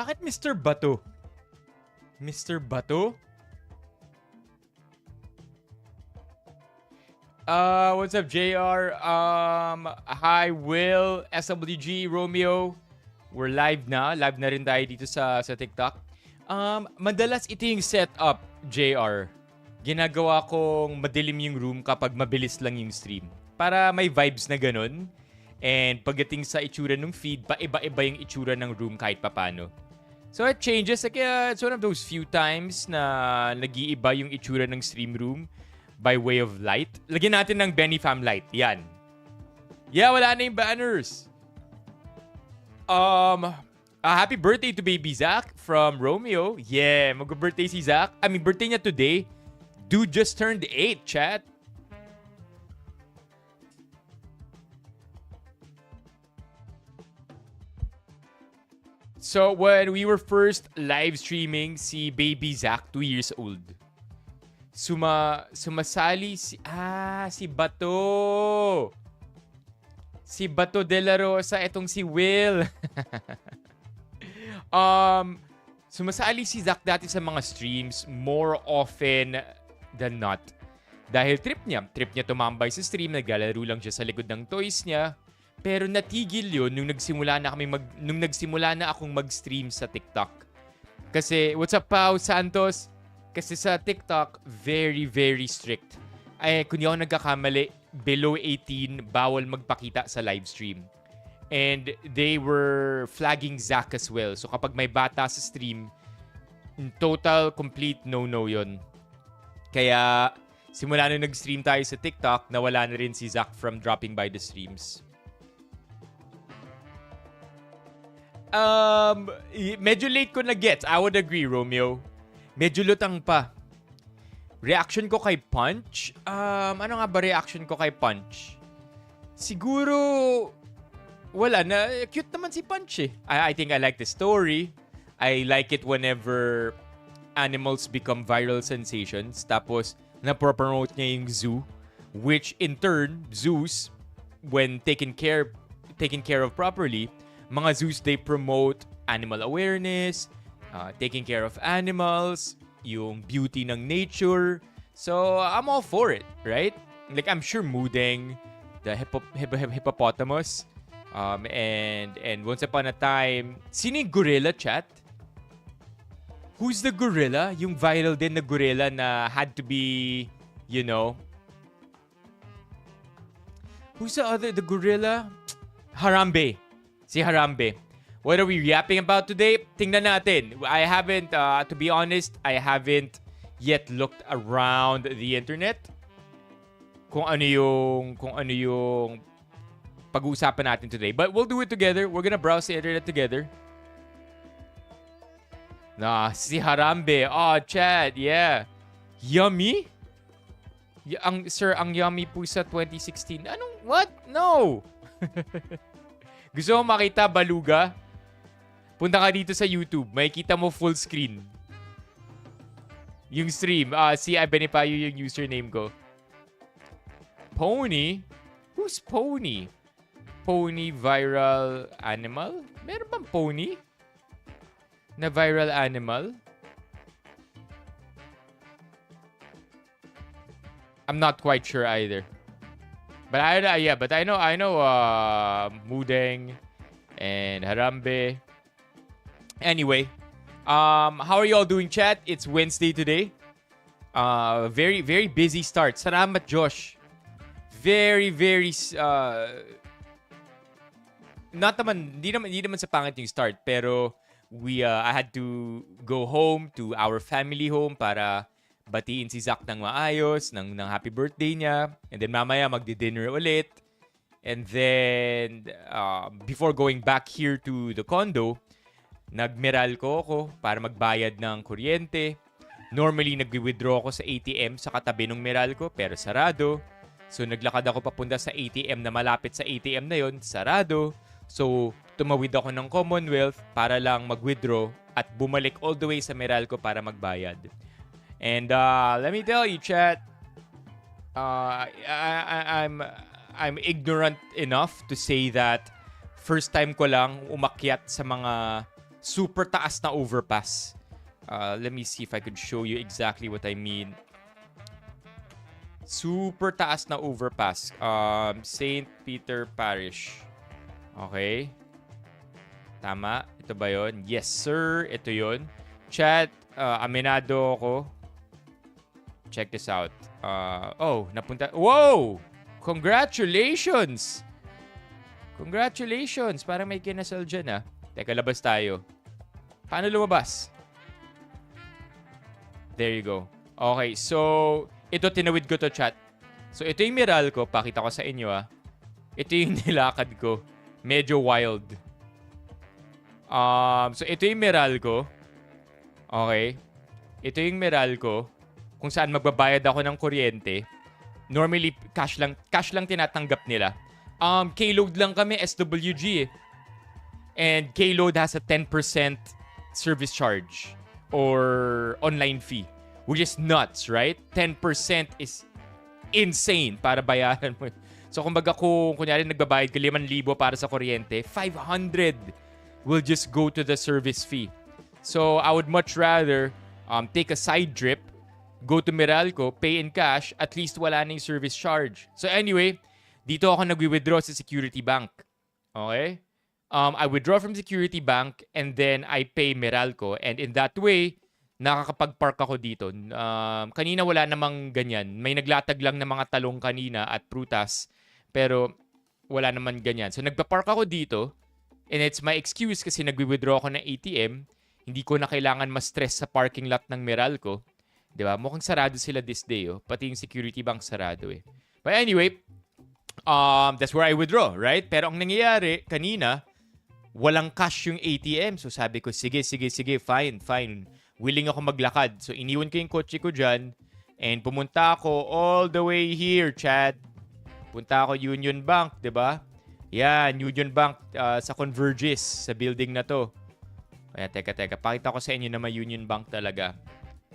Bakit Mr. Bato? Mr. Bato? What's up, JR? Hi, Will, SWG, Romeo. We're live na. Live na rin tayo dito sa TikTok. Madalas ito yung setup, JR. Ginagawa kong madilim yung room kapag mabilis lang yung stream. Para may vibes na ganun. And pagdating sa itsura ng feed, paiba-iba yung itsura ng room kahit papano. So it changes. Like, it's one of those few times na nag-iiba yung itsura ng stream room by way of light. Lagyan natin ng Benifam light. Yan. Yeah, wala na yung banners. Happy birthday to baby Zach from Romeo. Yeah, mag-birthday si Zach. Birthday niya today. Dude just turned 8, chat. So, when we were first live streaming, si baby Zach, 2 years old. Sumasali si Bato. Si Bato de la Rosa, etong si Will. Sumasali si Zach dati sa mga streams more often than not. Dahil trip niya tumambay sa stream, naglalaro lang siya sa likod ng toys niya. Pero natigil yun nung nagsimula na akong mag-stream sa TikTok. Kasi, what's up, Pao Santos? Kasi sa TikTok, very, very strict. Kung di ako nagkakamali, below 18, bawal magpakita sa live stream. And they were flagging Zach as well. So kapag may bata sa stream, total, complete no-no yun. Kaya, simula nung nag-stream tayo sa TikTok, nawala na rin si Zach from dropping by the streams. Medyo late ko na gets. I would agree, Romeo. Medyo lutang pa. Reaction ko kay Punch? Ano nga ba reaction ko kay Punch? Siguro, wala na. Cute naman si Punch eh. I think I like the story. I like it whenever animals become viral sensations. Tapos, na-promote niya yung zoo. Which in turn, zoos, when taken care of properly, mga zoos, they promote animal awareness, taking care of animals, yung beauty ng nature. So, I'm all for it, right? Like, I'm sure Mudeng, the hippopotamus, and once upon a time, sino yung gorilla, chat? Who's the gorilla? Yung viral din na gorilla na had to be, you know... Who's the gorilla? Harambe. Si Harambe. What are we yapping about today? Tingnan natin. I haven't, to be honest, I haven't yet looked around the internet. Kung ano yung pag-uusapan natin today. But we'll do it together. We're gonna browse the internet together. Si Harambe. Oh, Chad. Yeah. Yummy? Ang Yummy po sa 2016. Anong? What? No! Gusto mo makita baluga? Punta ka dito sa YouTube. Makikita mo full screen. Yung stream. Si Benipayo yung username ko. Pony? Who's Pony? Pony viral animal? Meron bang pony? Na viral animal? I'm not quite sure either. But I know Mudeng and Harambe. Anyway, how are you all doing, chat? It's Wednesday today. Very, very busy start. Salamat, Josh. Very, very hindi naman sa pangit yung start, pero I had to go home to our family home para batiin si Zach ng maayos, ng happy birthday niya. And then mamaya magdi-dinner ulit. And then, before going back here to the condo, nagmeral ko ako para magbayad ng kuryente. Normally, nag-withdraw ako sa ATM sa katabi ng meral ko, pero sarado. So, naglakad ako papunta sa ATM na malapit sa ATM na yon, sarado. So, tumawid ako ng Commonwealth para lang mag-withdraw at bumalik all the way sa meral ko para magbayad. And let me tell you, chat, I'm ignorant enough to say that first time ko lang umakyat sa mga super taas na overpass. Let me see if I could show you exactly what I mean. Super taas na overpass. St. Peter Parish. Okay. Tama? Ito ba yun? Yes, sir. Ito yun. Chat, aminado ako. Check this out. Napunta. Whoa! Congratulations! Congratulations! Parang may kinasal dyan, ah. Teka, labas tayo. Paano lumabas? There you go. Okay, so ito tinawid ko to, chat. So ito yung Meralco. Pakita ko sa inyo, ah. Ito yung nilakad ko. Medyo wild. So ito yung Meralco. Okay. Ito yung Meralco. Kung saan magbabayad ako ng kuryente. Normally, cash lang tinatanggap nila. K-load lang kami, SWG. And K-load has a 10% service charge or online fee. Which is nuts, right? 10% is insane para bayaran mo. So, kumbaga kung kunyari nagbabayad ka 5,000 para sa kuryente, 500 will just go to the service fee. So, I would much rather take a side trip, go to Meralco, pay in cash, at least wala na yung service charge. So anyway, dito ako nagwi-withdraw sa Security Bank. Okay? I withdraw from Security Bank and then I pay Meralco. And in that way, nakakapag-park ako dito. Kanina wala namang ganyan. May naglatag lang ng mga talong kanina at prutas. Pero wala naman ganyan. So nagpa-park ako dito. And it's my excuse kasi nagwi-withdraw ako ng ATM. Hindi ko na kailangan ma-stress sa parking lot ng Meralco. Diba? Mukhang sarado sila this day, oh. Pati yung Security Bank sarado, eh. But anyway, that's where I withdraw, right? Pero ang nangyayari, kanina, walang cash yung ATM. So sabi ko, sige, fine. Willing ako maglakad. So iniwan ko yung kotse ko dyan. And pumunta ako all the way here, chat. Punta ako Union Bank, diba? Yan, Union Bank sa Convergys, sa building na to. Kaya, teka. Pakita ko sa inyo na may Union Bank talaga.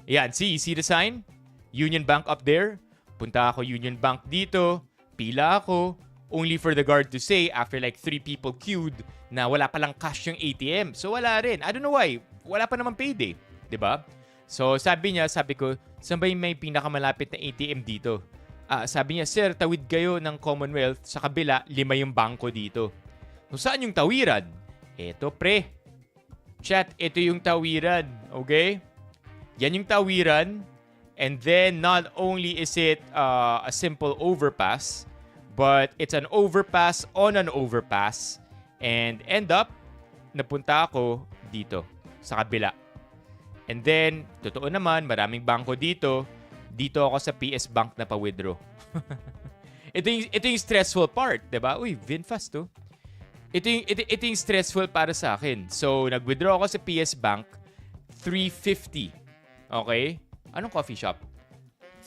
Yan, see the sign? Union Bank up there. Punta ako Union Bank dito. Pila ako. Only for the guard to say, after like 3 people queued, na wala palang cash yung ATM. So wala rin. I don't know why. Wala pa naman payday. Diba? So sabi ko, saan ba yung may pinakamalapit na ATM dito? Sabi niya, sir, tawid kayo ng Commonwealth. Sa kabila, 5 yung bangko dito. So saan yung tawiran? Eto, pre. Chat, ito yung tawiran. Okay? Yan yung tawiran. And then, not only is it a simple overpass, but it's an overpass on an overpass. And end up, napunta ako dito, sa kabila. And then, totoo naman, maraming bangko dito. Dito ako sa PS Bank na pa-withdraw. ito yung stressful part, diba? Uy, VinFast to. Ito yung stressful para sa akin. So, nag-withdraw ako sa PS Bank, 350. Okay? Anong coffee shop?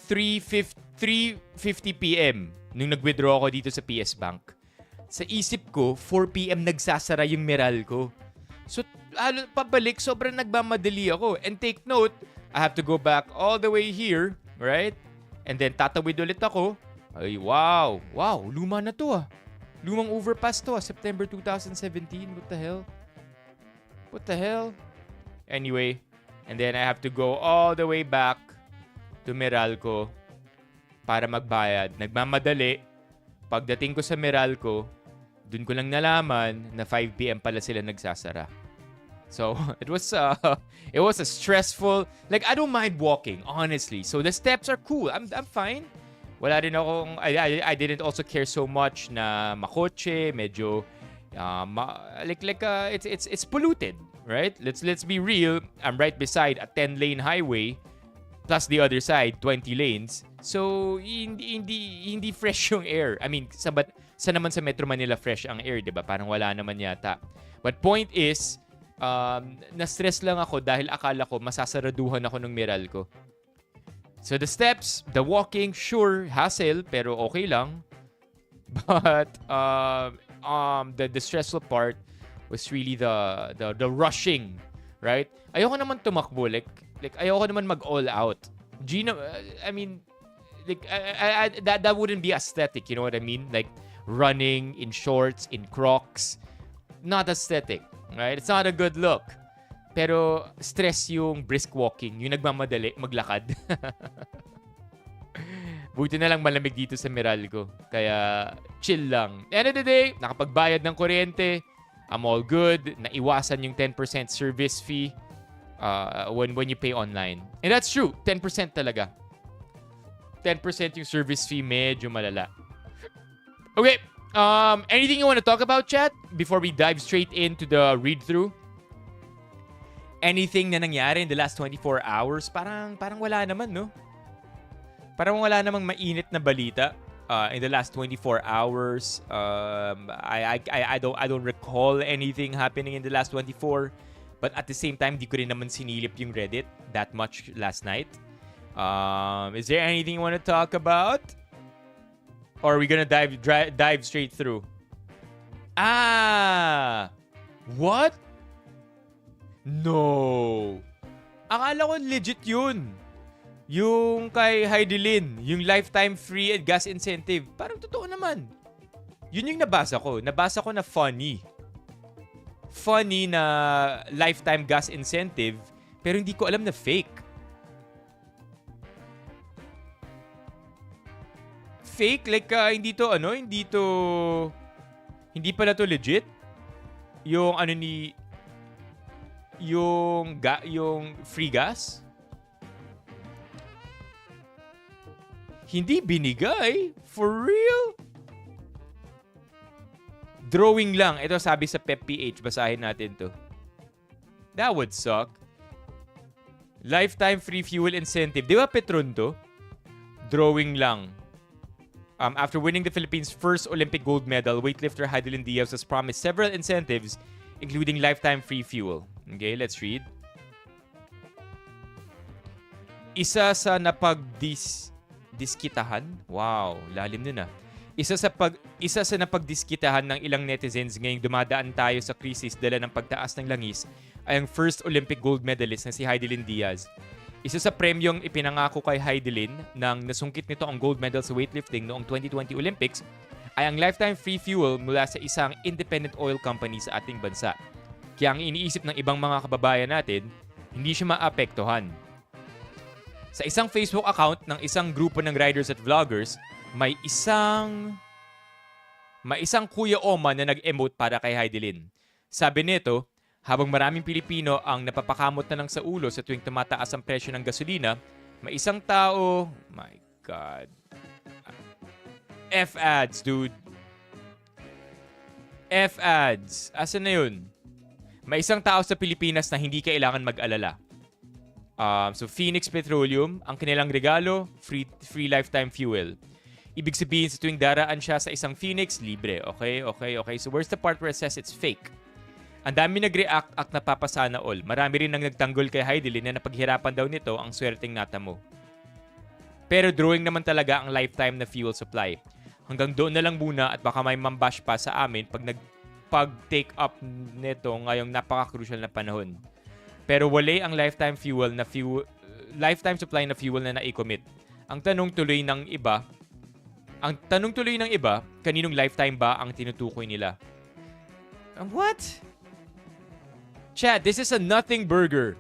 3:50 p.m. nung nag-withdraw ako dito sa PS Bank. Sa isip ko, 4 p.m. nagsasara yung Meralco. So, pabalik, sobrang nagmamadali ako. And take note, I have to go back all the way here, right? And then tatawid ulit ako. Ay, wow. Wow, luma na to, ah. Lumang overpass to, ah. September 2017. What the hell? Anyway, and then I have to go all the way back to Meralco para magbayad. Nagmamadali. Pagdating ko sa Meralco, dun ko lang nalaman na 5 p.m. pala sila nagsasara. So, it was a stressful, like, I don't mind walking, honestly. So, the steps are cool. I'm fine. Wala rin akong, I didn't also care so much na makotse, medyo, it's polluted, right? Let's be real. I'm right beside a 10-lane highway, plus the other side, 20 lanes. So, hindi fresh yung air. I mean, sa naman sa Metro Manila fresh ang air, diba? Parang wala naman yata. But point is, na-stress lang ako dahil akala ko masasaraduhan ako ng Meralco. So the steps, the walking, sure, hassle, pero okay lang. But the stressful part was really the rushing, right? Ayoko naman tumakbo, like ayoko naman mag all out. I mean, like that wouldn't be aesthetic, you know what I mean? Like running in shorts, in Crocs, not aesthetic. Right? It's not a good look. Pero stress yung brisk walking, yung nagmamadali, maglakad. Buti na lang malamig dito sa Meralco. Kaya chill lang. End of the day, nakapagbayad ng kuryente. I'm all good. Naiwasan yung 10% service fee when you pay online. And that's true. 10% talaga. 10% yung service fee, medyo malala. Okay. Anything you want to talk about, chat? Before we dive straight into the read-through? Anything na nangyari in the last 24 hours? Parang wala naman, no? Parang wala namang mainit na balita in the last 24 hours. I don't recall anything happening in the last 24. But at the same time, di ko rin naman sinilip yung Reddit that much last night. Is there anything you want to talk about? Or are we gonna dive straight through? What? No. Akala ko legit yun. Yung kay Hidilyn, yung lifetime free and gas incentive. Parang totoo naman. Yun yung nabasa ko. Nabasa ko na funny. Funny na lifetime gas incentive, pero hindi ko alam na fake. Fake? Like, hindi pala to legit? Yung yung free gas? Hindi binigay? For real? Drawing lang. Ito sabi sa PepPH. Basahin natin to. That would suck. Lifetime free fuel incentive. Di ba Petron to? Drawing lang. After winning the Philippines' first Olympic gold medal, weightlifter Hidilyn Diaz has promised several incentives, including lifetime free fuel. Okay, let's read. Isa sa napagdiskitahan. Wow, lalim nun ah. Isa sa napagdiskitahan ng ilang netizens ngayong dumadaan tayo sa krisis dala ng pagtaas ng langis ay ang first Olympic gold medalist na si Hidilyn Diaz. Isa sa premyong ipinangako kay Hidilyn nang nasungkit nito ang gold medal sa weightlifting noong 2020 Olympics ay ang lifetime free fuel mula sa isang independent oil company sa ating bansa. Kaya ang iniisip ng ibang mga kababayan natin, hindi siya maapektuhan. Sa isang Facebook account ng isang grupo ng riders at vloggers, may isang Kuya Oma na nag-emote para kay Hidilyn. Sabi nito, habang maraming Pilipino ang napapakamot na lang sa ulo sa tuwing tumataas ang presyo ng gasolina, may isang tao, my God, F-ads, dude. F-ads. Asan na yun? May isang tao sa Pilipinas na hindi kailangan mag-alala. So Phoenix Petroleum, ang kanilang regalo, free lifetime fuel. Ibig sabihin sa tuwing daraan siya sa isang Phoenix, libre. Okay. So where's the part where it says it's fake? Ang dami nag-react at napapasana all. Marami rin nang nagtanggol kay Hidilyn na napaghirapan daw nito ang swerteng natamo. Pero drawing naman talaga ang lifetime na fuel supply. Hanggang doon na lang muna at baka may mambash pa sa amin pag-take up nito ngayong napaka-crucial na panahon. Pero wala ang lifetime supply na fuel na na-commit. Ang tanong tuloy ng iba, kaninong lifetime ba ang tinutukoy nila? What? Chat, this is a nothing burger.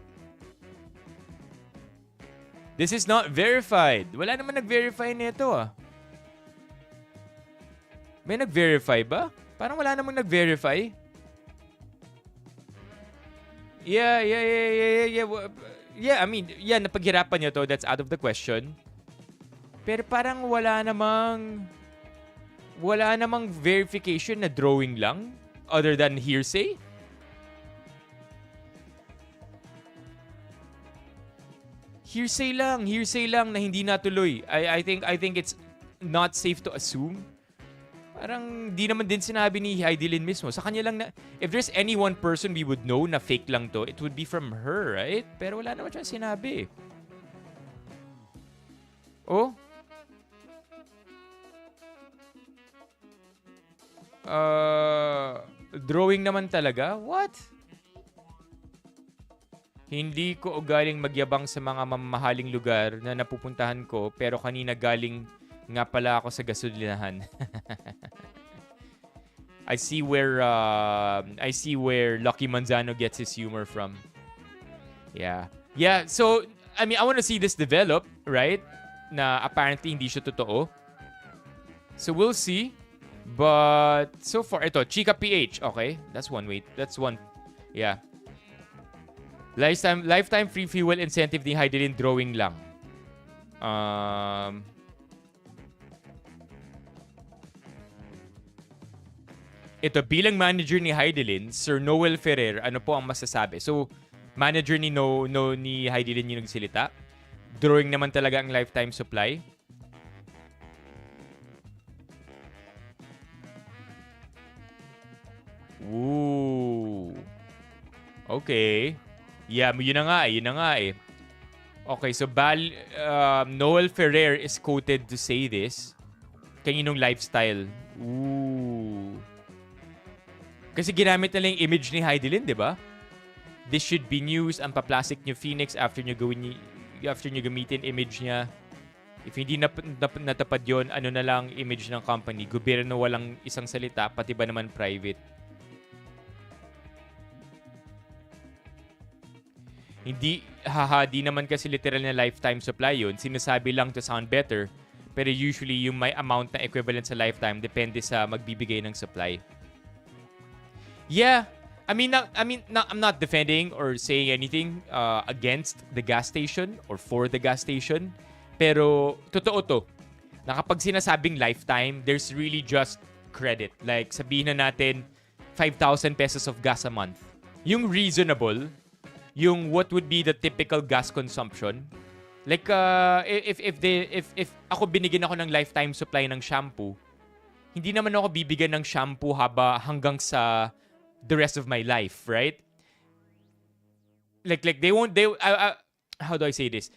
This is not verified. Wala naman nag-verify nito ah. May nag-verify ba? Parang wala namang nag-verify. Yeah. I mean, napaghirapan nyo to. That's out of the question. Pero parang wala namang verification na drawing lang other than hearsay. Hearsay lang na hindi natuloy. I think it's not safe to assume. Parang di naman din sinabi ni Hidilyn mismo. Sa kanya lang na, if there's any one person we would know na fake lang to, it would be from her, right? Pero wala naman siyang sinabi. Oh? Drawing naman talaga? What? Hindi ko ugaling magyabang sa mga mamahaling lugar na napupuntahan ko, pero kanina galing nga pala ako sa gasolinahan. I see where Lucky Manzano gets his humor from. Yeah. Yeah, so, I mean, I want to see this develop, right? Na apparently hindi siya totoo. So, we'll see. But, so far, ito, Chika PH. Okay, that's one way. That's one. Yeah. Lifetime free fuel incentive ni Hidilyn drawing lang. Ito, bilang manager ni Hidilyn, Sir Noel Ferrer, ano po ang masasabi? So, manager ni ni Hidilyn yung nagsilita. Drawing naman talaga ang lifetime supply. Ooh. Okay. Yeah, yun na nga eh. Okay, so Noel Ferrer is quoted to say this. Kaninong lifestyle? Ooh. Kasi ginamit na lang yung image ni Hidilyn, di ba? This should be news. Ang paplastic niyo Phoenix after niyo gamitin image niya. If hindi natapad yon, ano na lang image ng company? Gobyerno walang isang salita, pati ba naman private? Hindi naman kasi literal na lifetime supply yun. Sinasabi lang to sound better. Pero usually, yung may amount na equivalent sa lifetime depende sa magbibigay ng supply. Yeah, I'm not defending or saying anything against the gas station or for the gas station. Pero, totoo to. Na kapag sinasabing lifetime, there's really just credit. Like, sabihin na natin, 5,000 pesos of gas a month. Yung reasonable, yung what would be the typical gas consumption. Like, if ako binigyan ako ng lifetime supply ng shampoo, hindi naman ako bibigyan ng shampoo hanggang sa the rest of my life, right? Like how do I say this?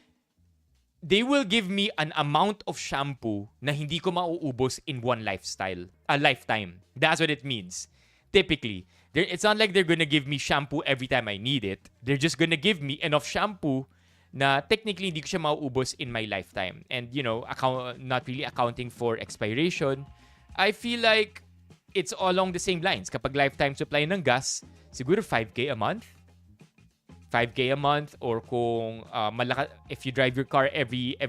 They will give me an amount of shampoo na hindi ko mauubos in one lifetime. That's what it means. Typically, it's not like they're gonna give me shampoo every time I need it. They're just gonna give me enough shampoo na technically hindi ko siya mauubos in my lifetime. And, not really accounting for expiration. I feel like it's all along the same lines. Kapag lifetime supply ng gas, siguro 5K a month. 5K a month, or kung if you drive your car every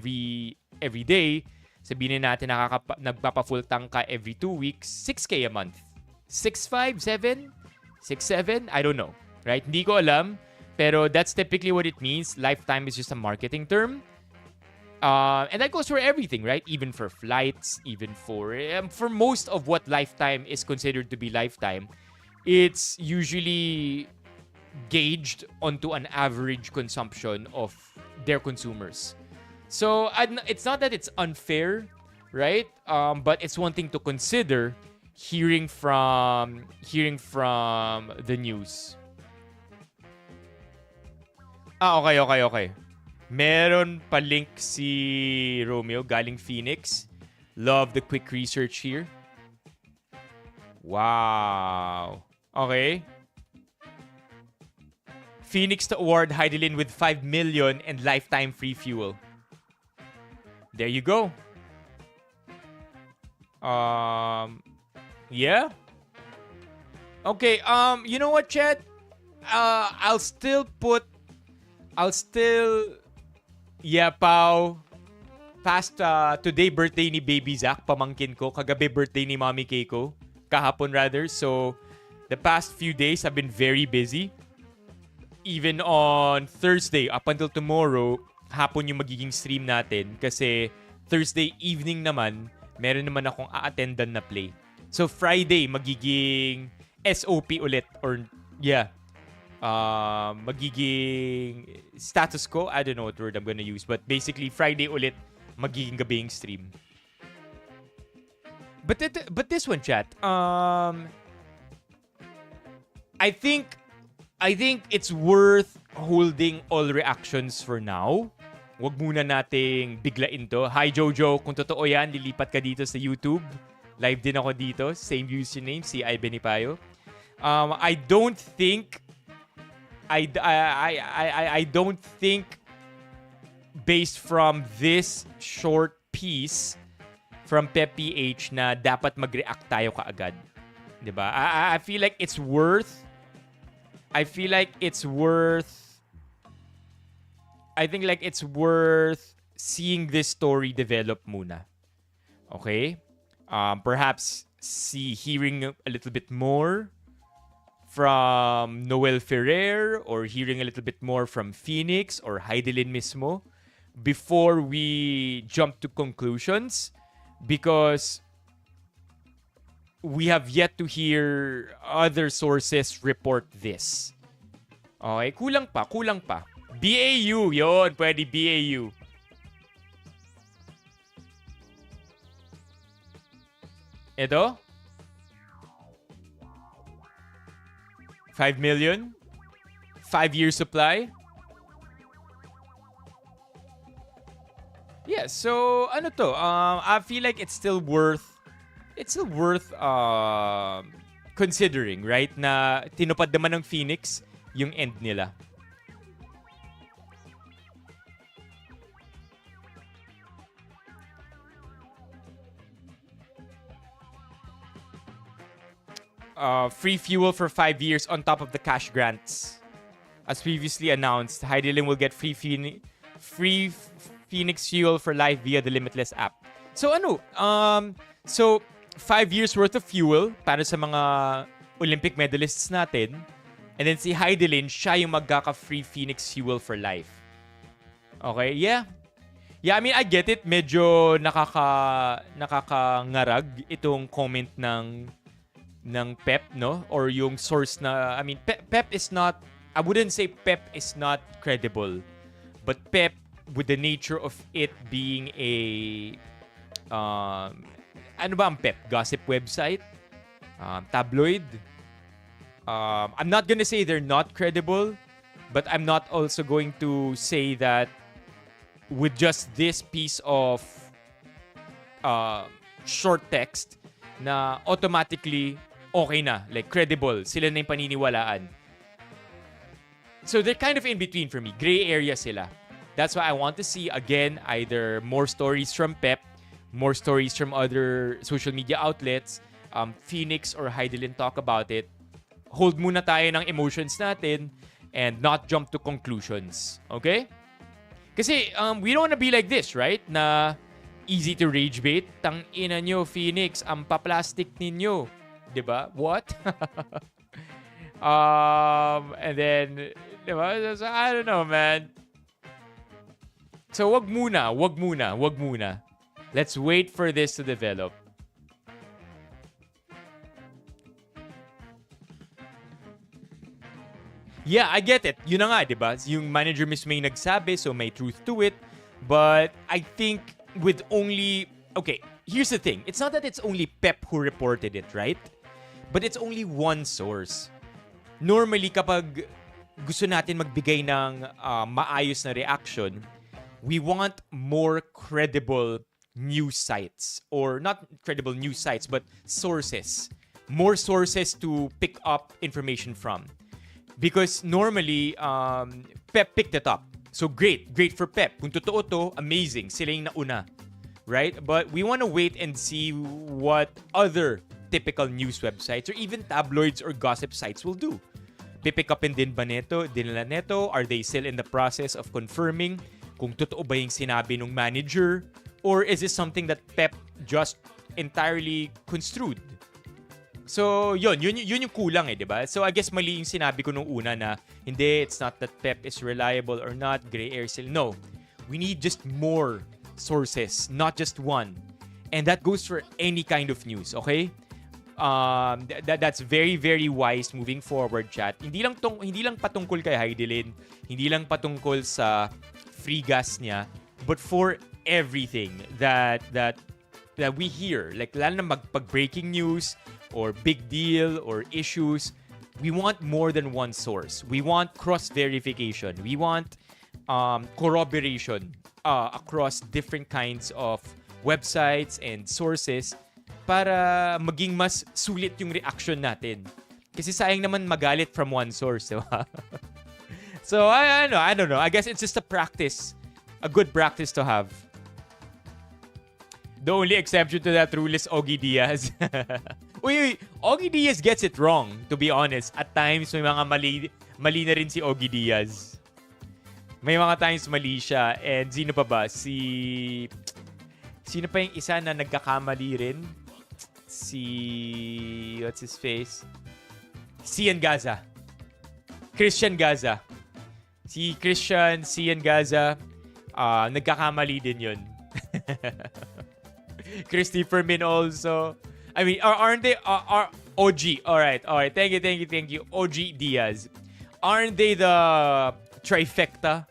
day, sabihin natin nagpapa-full tank ka every 2 weeks, 6K a month. 6.5, 7, 6.7, I don't know. Right? Hindi ko alam, pero that's typically what it means. Lifetime is just a marketing term. And that goes for everything, right? Even for flights, even for most of what lifetime is considered to be lifetime, it's usually gauged onto an average consumption of their consumers. So it's not that it's unfair, right? But it's one thing to consider hearing from the news. Okay. Meron pa link si Romeo galing Phoenix. Love the quick research here. Wow. Okay. Phoenix to award Hidilyn with 5 million and lifetime free fuel. There you go. Yeah. Okay, you know what, chat? Yeah, Pao. Past today birthday ni Baby Zach, pamangkin ko. Kagabi birthday ni Mommy Keiko. Kahapon rather. So, the past few days have been very busy. Even on Thursday, up until tomorrow, hapon yung magiging stream natin. Kasi Thursday evening naman, meron naman akong a-attendan na play. So, Friday, magiging SOP ulit. Or, yeah. Magiging status quo. I don't know what word I'm gonna use. But basically, Friday ulit, magiging gabing stream. But this one, chat. I think it's worth holding all reactions for now. Wag muna nating biglain to. Hi, Jojo. Kung totoo yan, lilipat ka dito sa YouTube. Live din ako dito. Same username, si Benipayo. I don't think based from this short piece from PepPH na dapat mag-react tayo kaagad. 'Di ba? I feel like it's worth I think like it's worth seeing this story develop muna. Okay? Perhaps hearing a little bit more from Noel Ferrer or hearing a little bit more from Phoenix or Hidilyn mismo before we jump to conclusions, because we have yet to hear other sources report this. Okay, kulang pa, kulang pa. BAU, yon, pwede BAU. Ito? 5 million? 5-year supply? Yeah, so ano to? I feel like it's still worth considering, right? Na tinupad naman ng Phoenix yung end nila. Free fuel for 5 years on top of the cash grants. As previously announced, Hidilyn will get free Phoenix fuel for life via the Limitless app. So ano? So 5 years worth of fuel para sa mga Olympic medalists natin. And then si Hidilyn, siya yung magkaka-free Phoenix fuel for life. Okay, yeah. Yeah, I mean, I get it. Medyo nakakangarag itong comment ng Pep, no? Or yung source na, I mean, Pep is not, I wouldn't say Pep is not credible. But Pep, with the nature of it being a, ano ba ang Pep? Gossip website? Tabloid? I'm not gonna say they're not credible, but I'm not also going to say that with just this piece of short text na automatically okay na, like credible, sila na yung paniniwalaan. So they're kind of in between for me. Gray area sila. That's why I want to see, again, either more stories from Pep, more stories from other social media outlets, Phoenix or Hidilyn talk about it. Hold muna tayo ng emotions natin and not jump to conclusions. Okay? Kasi we don't wanna be like this, right? Na easy to rage bait. Tang ina nyo, Phoenix, ang pa-plastic ninyo. Diba? What? And then, diba? So, I don't know, man. So, wag muna. Let's wait for this to develop. Yeah, I get it. Yun na nga, diba? Yung manager mismo yung nagsabi, so may truth to it. But I think with only... Okay, here's the thing. It's not that it's only Pep who reported it, right? But it's only one source. Normally, kapag gusto natin magbigay ng maayos na reaction, we want more credible news sites. Or not credible news sites, but sources. More sources to pick up information from. Because normally, Pep picked it up. So great for Pep. Kung totoo to, amazing. Sila yung nauna. Right? But we want to wait and see what other typical news websites or even tabloids or gossip sites will do. Pipick upin din ba neto? Dinala neto? Are they still in the process of confirming kung totoo ba yung sinabi ng manager? Or is this something that Pep just entirely construed? So, yun yung kulang eh, di ba? So, I guess mali yung sinabi ko nung una na hindi, it's not that Pep is reliable or not, gray air still. No. We need just more sources, not just one. And that goes for any kind of news, okay? That's very, very wise moving forward, chat. Hindi lang patungkol kay Hidilyn, hindi lang patungkol sa free gas niya, but for everything that we hear. Like, lalo na pag-breaking news, or big deal, or issues, we want more than one source. We want cross-verification. We want corroboration across different kinds of websites and sources para maging mas sulit yung reaction natin. Kasi sayang naman magalit from one source, diba? So, I don't know. I guess it's just a practice. A good practice to have. The only exception to that rule is Ogie Diaz. Uy, Ogie Diaz gets it wrong, to be honest. At times, may mga mali na rin si Ogie Diaz. May mga times mali siya. And sino pa ba? Sino pa yung isa na nagkakamali rin? What's his face? Cian Gaza. Christian Gaza. Si Christian, Cian Gaza, nagkakamali din yun. Christopher Min also. I mean, aren't they? OG. Alright. Thank you. OG Diaz. Aren't they the trifecta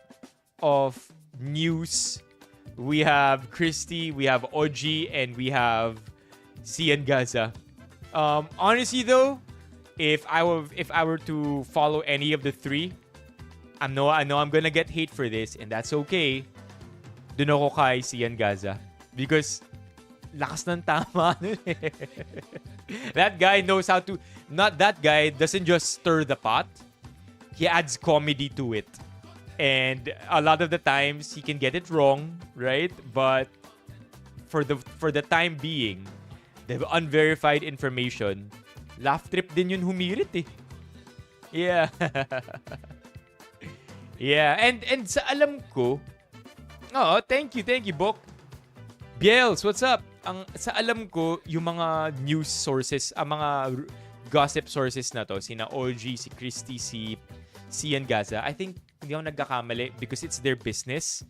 of news? We have Christy, we have OG, and we have Cian Gaza. Honestly though, if I were to follow any of the three, I know I'm gonna get hate for this, and that's okay. Dun ako kay Cian Gaza. Because lakas ng tama nun eh. That guy knows how to... Not that guy doesn't just stir the pot. He adds comedy to it. And a lot of the times, he can get it wrong, right? But for the time being, the unverified information, laugh trip din yun humirit eh. Yeah. Yeah. And sa alam ko... Oh, thank you, Bok. Biels, what's up? Sa alam ko, yung mga news sources, mga gossip sources na to, sina OG, si Christy, si Cian Gaza, I think hindi ako nagkakamali because it's their business.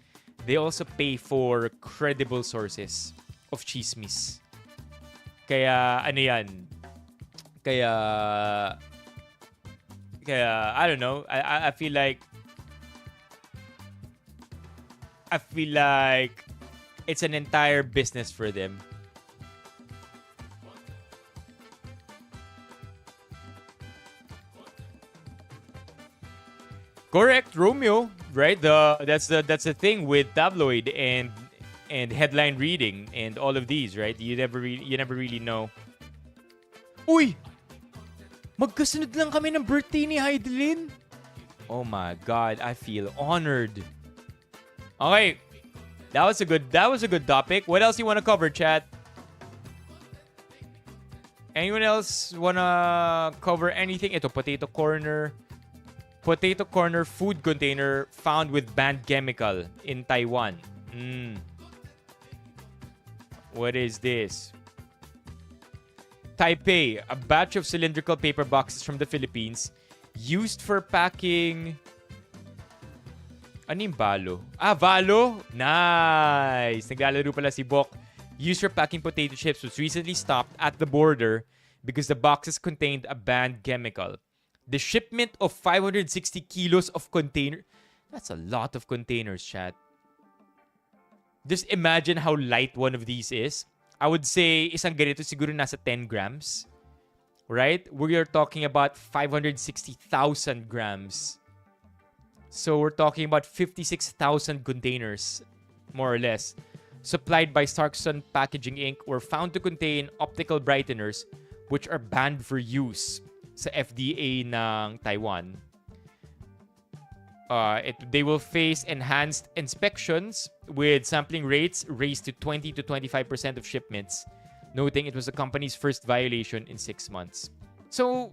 They also pay for credible sources of chismis. Kaya, ano yan? Kaya, I don't know. I feel like it's an entire business for them. Correct, Romeo. Right? That's the thing with tabloid and headline reading and all of these, right? You never really know. Uy! Magkasunod lang kami ng birthday ni Hidilyn. Oh my God, I feel honored. Okay. That was a good topic. What else you want to cover, chat? Anyone else wanna cover anything? Ito, potato corner food container found with banned chemical in Taiwan. What is this? Taipei, a batch of cylindrical paper boxes from the Philippines used for packing... Ano yung balo? Valo? Nice! Naglalaro pala si Bok. Used for packing potato chips was recently stopped at the border because the boxes contained a banned chemical. The shipment of 560 kilos of container... That's a lot of containers, chat. Just imagine how light one of these is. I would say isang ganito siguro nasa 10 grams. Right? We are talking about 560,000 grams. So we're talking about 56,000 containers, more or less, supplied by Starkson Packaging Inc. were found to contain optical brighteners which are banned for use sa FDA ng Taiwan. They will face enhanced inspections with sampling rates raised to 20 to 25% of shipments, noting it was the company's first violation in 6 months. So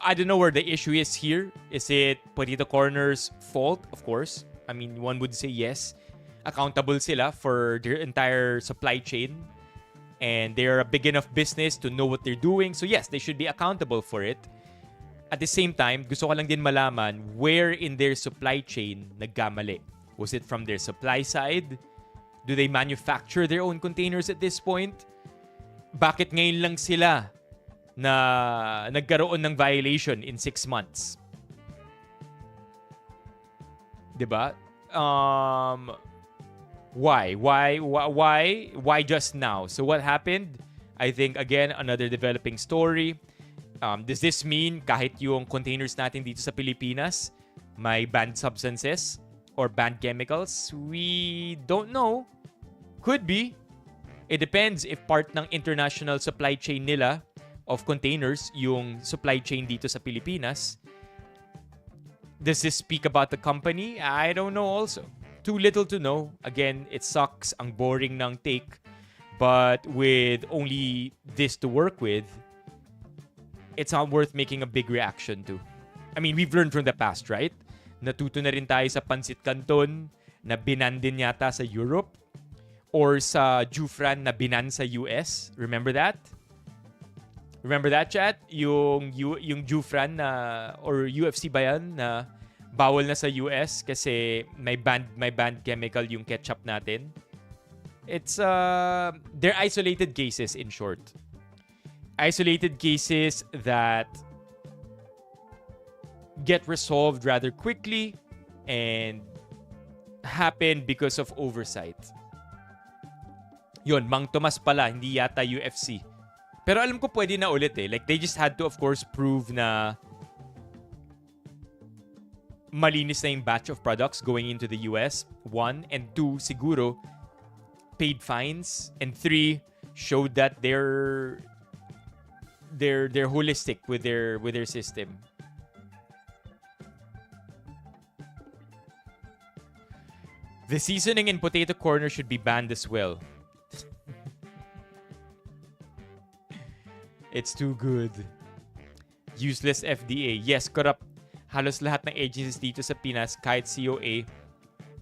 I don't know where the issue is here. Is it Potato Corner's fault? Of course. I mean, one would say yes. Accountable sila for their entire supply chain. And they're a big enough business to know what they're doing. So yes, they should be accountable for it. At the same time, gusto ko lang din malaman where in their supply chain nagkamali. Was it from their supply side? Do they manufacture their own containers at this point? Bakit ngayon lang sila na nagkaroon ng violation in 6 months? Diba? Why? Why just now? So what happened? I think, again, another developing story. Does this mean kahit yung containers natin dito sa Pilipinas may banned substances or banned chemicals? We don't know. Could be. It depends if part ng international supply chain nila of containers yung supply chain dito sa Pilipinas. Does this speak about the company? I don't know also. Too little to know. Again, it sucks. Ang boring ng take. But with only this to work with, it's not worth making a big reaction to. I mean, we've learned from the past, right? Natuto na rin tayo sa Pancit Canton na binan din yata sa Europe or sa Jufran na binan sa US. Remember that? Remember that, chat? Yung Jufran na or UFC ba yan na bawal na sa US kasi may banned chemical yung ketchup natin. It's they're isolated cases, in short. Isolated cases that get resolved rather quickly and happen because of oversight. Yun, Mang Tomas pala, hindi yata UFC. Pero alam ko pwede na ulit eh. Like, they just had to, of course, prove na malinis na yung batch of products going into the US. 1. And 2, siguro, paid fines. And 3, showed that they're holistic with their system. The seasoning in potato corner should be banned as well. It's too good. Useless FDA. Yes, corrupt. Halos lahat ng agencies dito sa Pinas, kahit COA,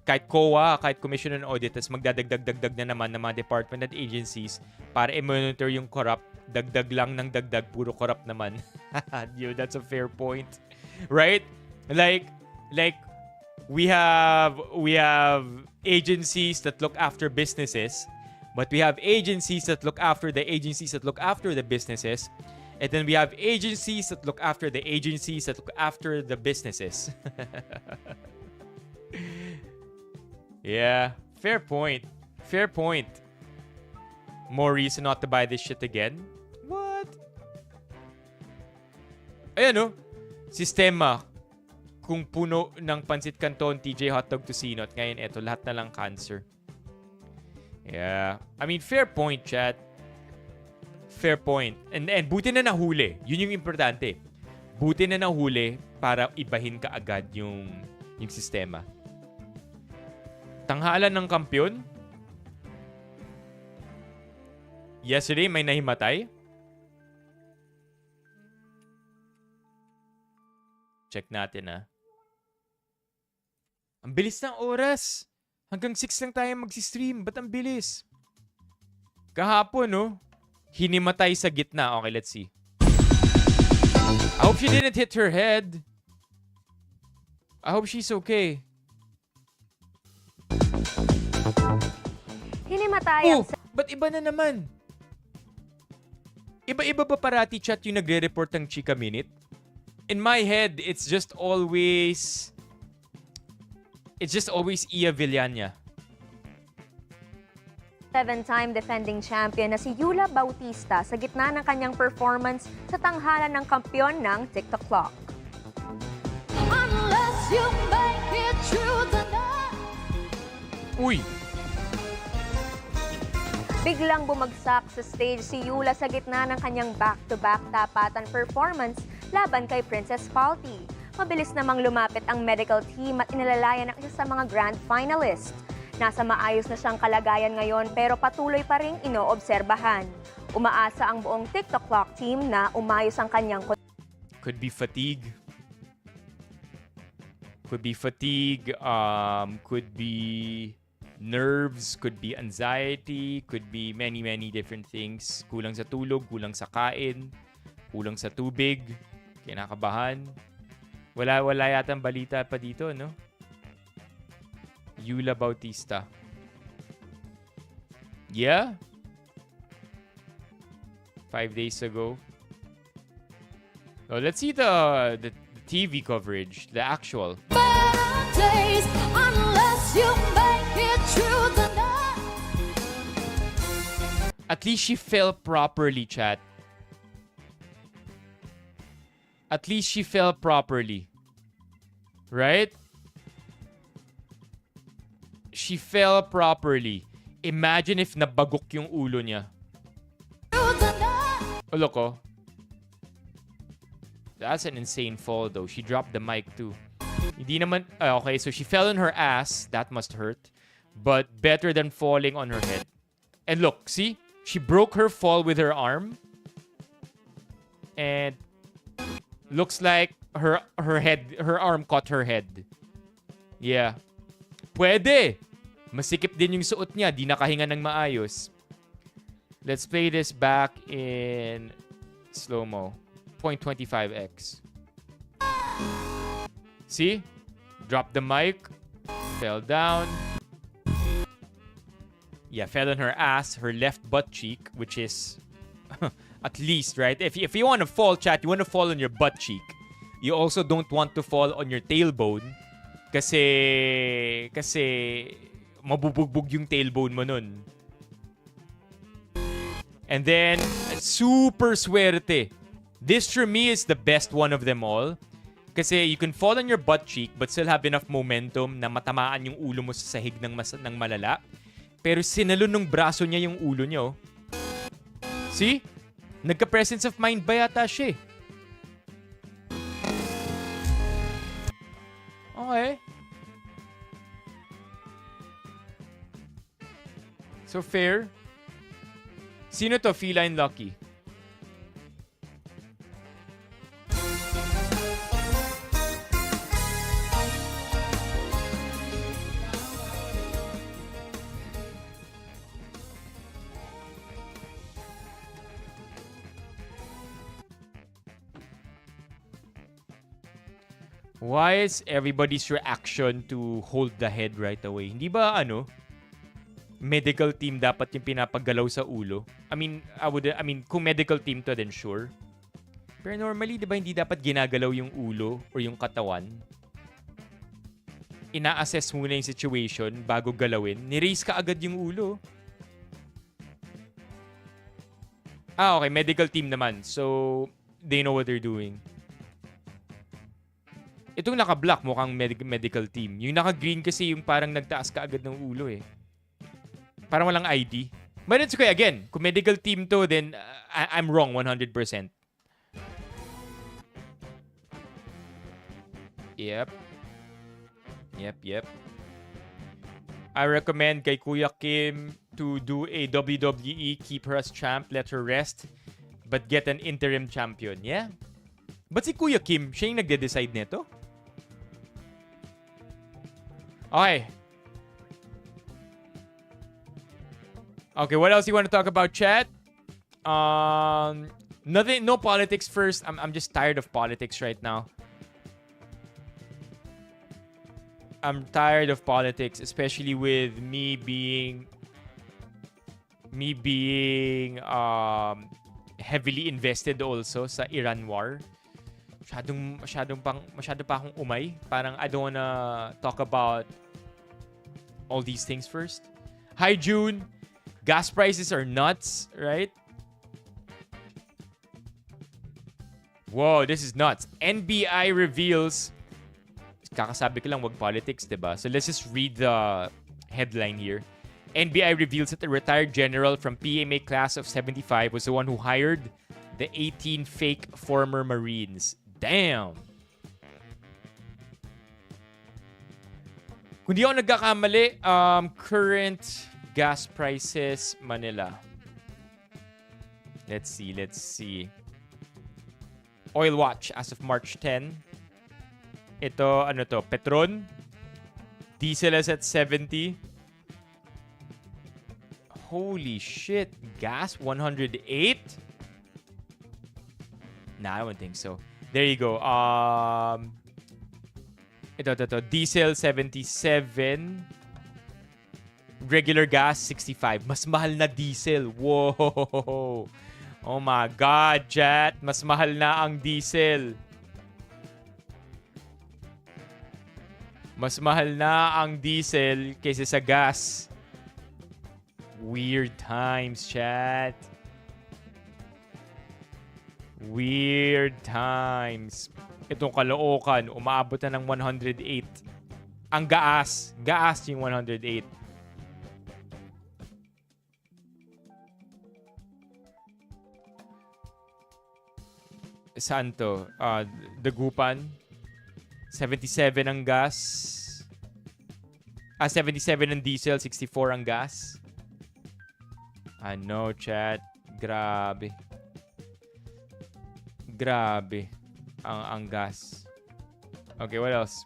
kahit COA, kahit Commission on Audit, tas magdadagdag na naman ng mga department at agencies para i-monitor yung corrupt. Dagdag lang ng dagdag, puro corrupt naman. Yo, that's a fair point. Right? Like we have agencies that look after businesses, but we have agencies that look after the agencies that look after the businesses, and then we have agencies that look after the agencies that look after the businesses. Yeah, fair point. Fair point. More reason not to buy this shit again? What? Ayan o. Sistema. Kung puno ng Pancit Canton, TJ Hotdog Tocino, at ngayon eto, lahat na lang cancer. Yeah. I mean, fair point, chat. Fair point. And buti na nahuli. Yun yung importante. Buti na nahuli para ibahin ka agad yung sistema. Tanghalan ng kampyon. Yesterday, may nahimatay. Check natin, ha. Ang bilis ng oras. Hanggang 6 lang tayo mag-stream. Ba't ang bilis? Kahapon, no? Hinimatay sa gitna. Okay, let's see. I hope she didn't hit her head. I hope she's okay. Hinimatay ang... Ba't iba na naman? Iba-iba ba parati, chat, yung nagre-report ng Chika Minute? In my head, it's just always Iya Villania. 7-time defending champion na si Eula Bautista sa gitna ng kanyang performance sa tanghalan ng kampyon ng TikTok Clock. Unless you make it through the night. Uy! Biglang bumagsak sa stage si Eula sa gitna ng kanyang back-to-back tapatan performance laban kay Princess Palti. Mabilis namang lumapit ang medical team at inalalayan ang isa sa mga grand finalist. Nasa maayos na siyang kalagayan ngayon pero patuloy pa ring inoobserbahan. Umaasa ang buong TikTok Clock team na umayos ang kanyang... Could be fatigue. Could be fatigue. Could be nerves. Could be anxiety. Could be many different things. Kulang sa tulog. Kulang sa kain. Kulang sa tubig. Kinakabahan. Wala yata ang balita pa dito, no? Eula Bautista. Yeah? 5 days ago. Oh, let's see the TV coverage, the actual. Days, unless you make it through the night. At least she fell properly, chat. At least she fell properly. Right? She fell properly. Imagine if nabagok yung ulo niya. Oh, look, oh. That's an insane fall, though. She dropped the mic, too. Hindi naman... okay, so she fell on her ass. That must hurt. But better than falling on her head. And look, see? She broke her fall with her arm. And... looks like her arm caught her head. Yeah. Pwede. Masikip din yung suot niya. Di nakahinga ng maayos. Let's play this back in slow-mo. 0.25x. See? Dropped the mic. Fell down. Yeah, fell on her ass, her left butt cheek, which is at least, right? If you want to fall, chat, you want to fall on your butt cheek. You also don't want to fall on your tailbone kasi mabubugbog yung tailbone mo nun. And then, super swerte. This for me is the best one of them all. Kasi you can fall on your butt cheek but still have enough momentum na matamaan yung ulo mo sa sahig ng malala. Pero sinalon ng braso niya yung ulo niya, oh. See? Nagka-presence of mind ba yata siya, eh? Okay. So, fair. Sino to? Feline Lucky. Why is everybody's reaction to hold the head right away? Hindi ba medical team dapat yung pinapagalaw sa ulo? I mean, kung medical team to, then sure. Pero normally, di ba hindi dapat ginagalaw yung ulo or yung katawan? Ina-assess muna yung situation bago galawin. Ni-raise ka agad yung ulo. Okay. Medical team naman. So, they know what they're doing. Itong naka-black mukhang medical team. Yung naka-green kasi yung parang nagtaas ka agad ng ulo, eh. Parang walang ID. But it's okay, again, kung medical team to, then I'm wrong 100%. Yep. I recommend kay Kuya Kim to do a WWE, keep her as champ, let her rest, but get an interim champion. Yeah? But si Kuya Kim, siya yung nagde-decide nito? Okay. Okay, what else you want to talk about, chat? Nothing, no politics first. I'm just tired of politics right now. I'm tired of politics, especially with me being heavily invested also sa Iran war. Masyado pa akong umay. Parang I don't wanna talk about all these things first. Hi, June. Gas prices are nuts, right? Whoa, this is nuts. NBI reveals... Kakasabi ko lang, wag politics, diba? So let's just read the headline here. NBI reveals that the retired general from PMA class of 75 was the one who hired the 18 fake former Marines. Damn! Kung di ako nagkakamali, current gas prices, Manila. Let's see. Oil Watch as of March 10. Ito, Petron. Diesel is at 70. Holy shit. Gas, 108? Nah, I don't think so. There you go. Ito. Diesel, 77. Regular gas, 65. Mas mahal na diesel. Whoa! Oh my God, chat. Mas mahal na ang diesel. Mas mahal na ang diesel kaysa sa gas. Weird times, chat. Weird times. Itong Caloocan, umaabot na ng 108. Ang gaas. Gaas yung 108. Saan to? Dagupan. 77 ang gas. 77 ang diesel, 64 ang gas. Chat. Grabe. Ang gas. Okay, what else?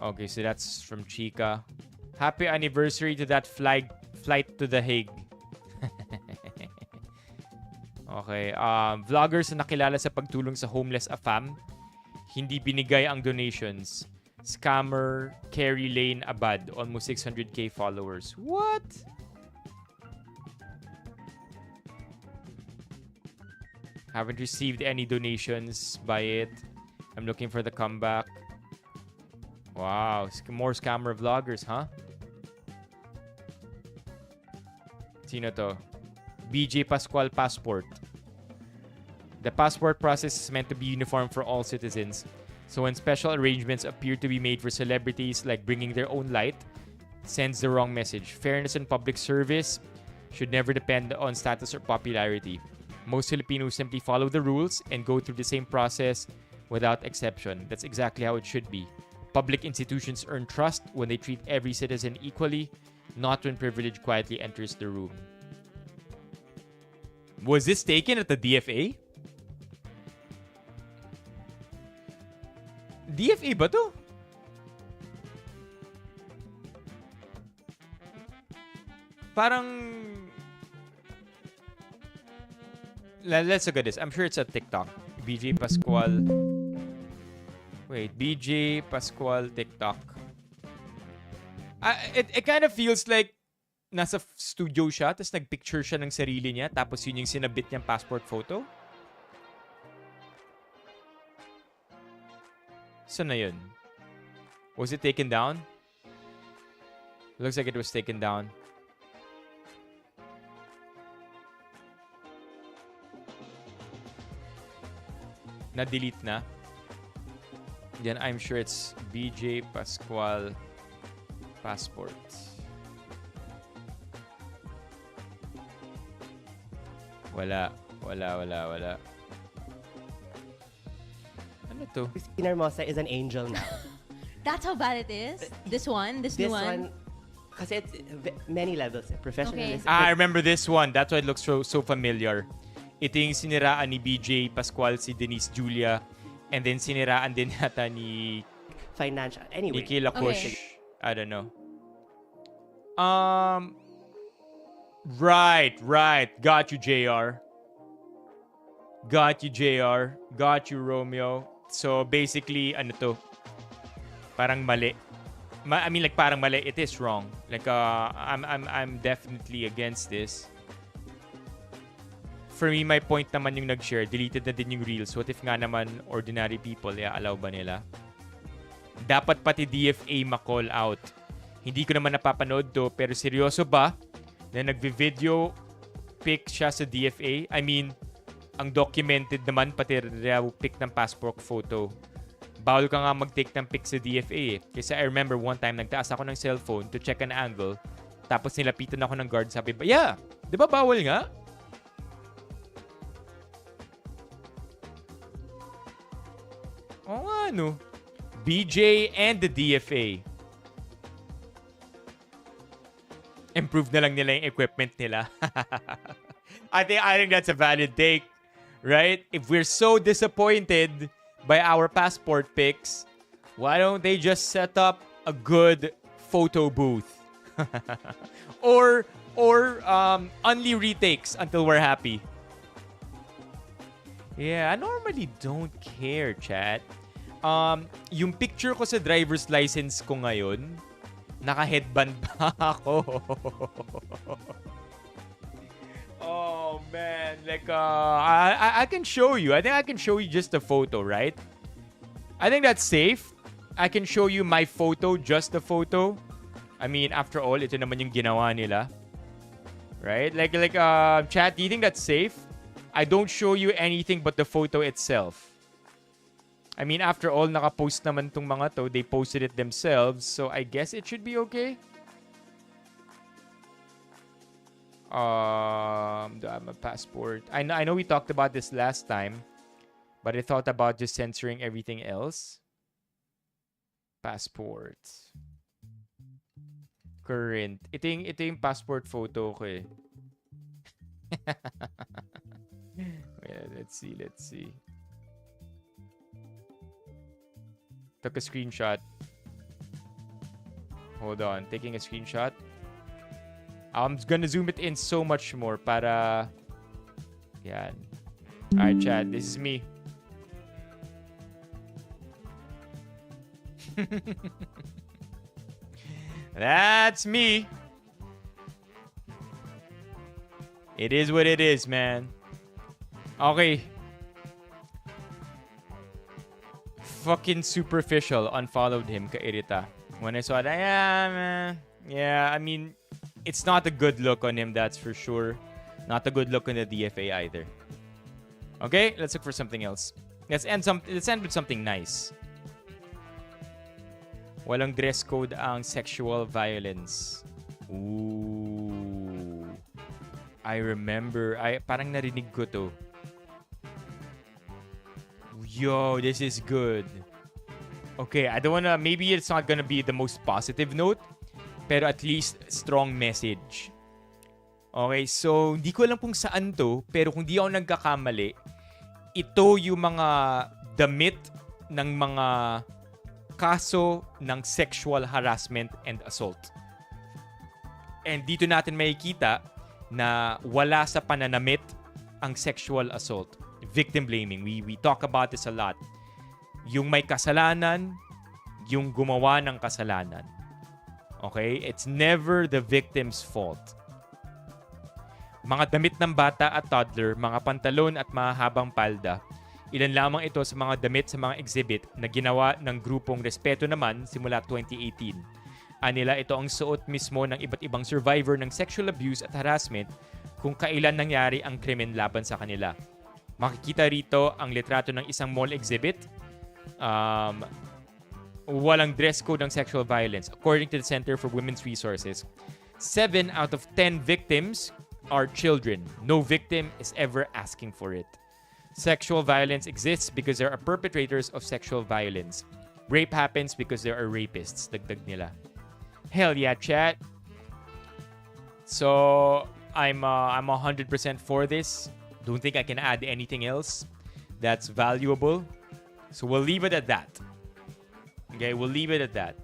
Okay, so that's from Chica. Happy anniversary to that flight to The Hague. Okay, vloggers na nakilala sa pagtulong sa homeless AFAM. Hindi binigay ang donations. Scammer Carrie Lane Abad, almost 600k followers. What? Haven't received any donations by it. I'm looking for the comeback. Wow, more scammer vloggers, huh? Sino to? BJ Pascual Passport. The passport process is meant to be uniform for all citizens. So when special arrangements appear to be made for celebrities like bringing their own light, it sends the wrong message. Fairness and public service should never depend on status or popularity. Most Filipinos simply follow the rules and go through the same process without exception. That's exactly how it should be. Public institutions earn trust when they treat every citizen equally, not when privilege quietly enters the room. Was this taken at the DFA? DFA ba to? Parang... Let's look at this. I'm sure it's a TikTok. BJ Pascual. Wait, BJ Pascual TikTok. It kind of feels like nasa studio siya, tapos nagpicture siya ng sarili niya, tapos yun yung sinabit niyang passport photo. Saan na yun? Was it taken down? Looks like it was taken down. Na-delete na. Then I'm sure it's BJ Pascual Passport. Wala. Ano to? Christina Hermosa is an angel now. That's how bad it is? This new one? This one, kasi it's many levels. Professionalism. Okay. I remember this one. That's why it looks so familiar. Ito yung siniraan ni BJ Pascual si Denise Julia. And then siniraan din yata ni... Financial. Anyway. Ni Kila Kush. Okay. I don't know. Right. Got you, JR. Got you, Romeo. So, basically, ano to? Parang mali. I mean, like, parang mali. It is wrong. Like, I'm definitely against this. For me, my point naman yung nag-share. Deleted na din yung reels. What if nga naman ordinary people, allow ba nila? Dapat pati DFA ma-call out. Hindi ko naman napapanood to, pero seryoso ba na nagvi-video pic siya sa DFA? I mean, ang documented naman pati raw pic ng passport photo. Bawal ka nga mag-take ng pic sa DFA eh. Kasi I remember one time, nagtaas ako ng cellphone to check an angle. Tapos nilapitan ako ng guard. Sabi ba, yeah, di ba bawal nga? Oo nga, no? BJ and the DFA. Improve na lang nila yung equipment nila. I think that's a valid take. Right? If we're so disappointed by our passport pics, why don't they just set up a good photo booth? or only retakes until we're happy. Yeah, I normally don't care, chat. Yung picture ko sa driver's license ko ngayon, naka-headband pa ako. Oh, man. Like, I can show you. I think I can show you just a photo, right? I think that's safe. I can show you my photo, just the photo. I mean, after all, ito naman yung ginawa nila. Right? Like, chat, do you think that's safe? I don't show you anything but the photo itself. I mean, after all, nakapost naman tong mga to. They posted it themselves. So, I guess it should be okay. Do I have a passport? I know we talked about this last time. But I thought about just censoring everything else. Passport. Current. Ito yung passport photo ko eh. Let's see. Took a screenshot. Hold on, taking a screenshot. I'm gonna zoom it in so much more para... Yan. Alright, chat. This is me. That's me. It is what it is, man. Okay. Fucking superficial. Unfollowed him, kairita. When I saw that, yeah, man. Yeah, I mean, it's not a good look on him, that's for sure. Not a good look on the DFA either. Okay, let's look for something else. Let's end with something nice. Walang dress code ang sexual violence. Ooh. I remember. Parang narinig ko to. Yo, this is good. Okay, I don't wanna... Maybe it's not gonna be the most positive note, pero at least strong message. Okay, so hindi ko alam kung saan to, pero kung di ako nagkakamali, ito yung mga damit ng mga kaso ng sexual harassment and assault. And dito natin makikita na wala sa pananamit ang sexual assault. Victim blaming. We talk about this a lot. Yung may kasalanan, yung gumawa ng kasalanan. Okay? It's never the victim's fault. Mga damit ng bata at toddler, mga pantalon at mahahabang palda, ilan lamang ito sa mga damit sa mga exhibit na ginawa ng grupong Respeto Naman simula 2018. Anila ito ang suot mismo ng iba't ibang survivor ng sexual abuse at harassment kung kailan nangyari ang krimen laban sa kanila. Makikita rito ang litrato ng isang mall exhibit. Walang dress code ng sexual violence. According to the Center for Women's Resources, 7 out of 10 victims are children. No victim is ever asking for it. Sexual violence exists because there are perpetrators of sexual violence. Rape happens because there are rapists. Dagdag nila. Hell yeah, chat. So, I'm 100% for this. Don't think I can add anything else that's valuable. So we'll leave it at that. Okay, we'll leave it at that.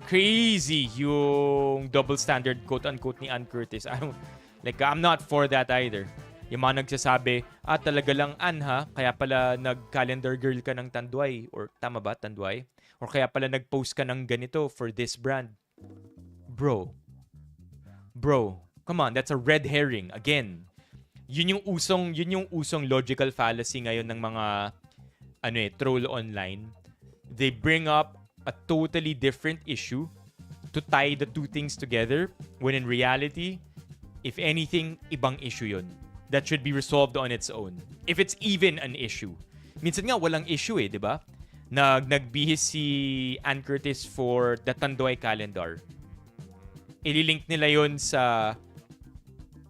Crazy yung double standard quote-unquote ni Ann Curtis. I'm not for that either. Yung mga nagsasabi, talaga lang Ann ha, kaya pala nag-calendar girl ka ng Tanduay. Or tama ba, Tanduay? Or kaya pala nag-post ka ng ganito for this brand. Bro, come on, that's a red herring. Again, yun yung usong logical fallacy ngayon ng mga troll online. They bring up a totally different issue to tie the two things together when in reality, if anything, ibang issue yun that should be resolved on its own. If it's even an issue. Minsan nga walang issue di ba? Nagbihis si Ann Curtis for the Tanduay calendar. Ililink nila yon sa